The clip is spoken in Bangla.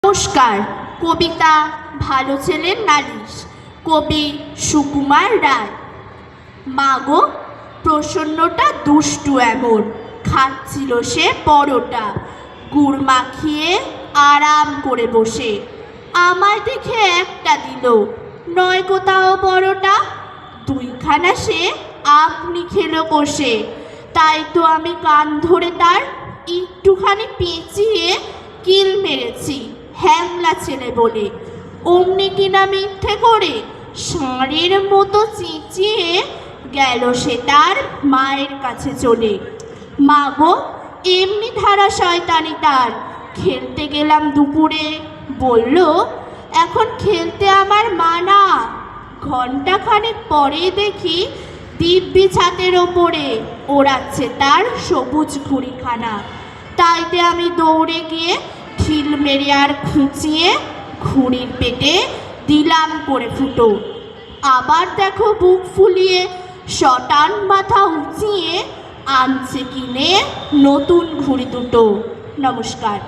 নমস্কার। কবিতা ভালো ছেলের নালিশ, কবি সুকুমার রায়। মাগো, প্রসন্নটা দুষ্টু এমন, খাচ্ছিল সে পরোটা, গুড় মাখিয়ে আরাম করে বসে। আমায় দেখে একটা দিল, নয় কোথাও পরোটা, দুইখানা সে আপনি খেলো কষে। তাই তো আমি কান ধরে তার একটুখানি পেঁচিয়ে কিল মেরেছি, হ্যাংলা ছেলে বলে। অমনি কিনা মিথ্যে করে ষাঁড়ের মতো চেঁচিয়ে গেল সে তার মায়ের কাছে চলে। মাগো, এমনি ধারা শয়তানি তার। খেলতে গেলাম দুপুরে, বলল এখন খেলতে আমার মানা। ঘণ্টাখানেক পরে দেখি দিব্যি ছাতের ওপরে ওড়াচ্ছে তার সবুজ ঘুড়িখানা। তাইতে আমি দৌড়ে গিয়ে ঢিল মেরে আর খুঁচিয়ে ঘুড়ির পেটে দিলাম করে ফুটো। আবার দেখো বুক ফুলিয়ে শটান মাথা উঁচিয়ে আনছে কিনে নতুন ঘুড়ি দুটো। নমস্কার।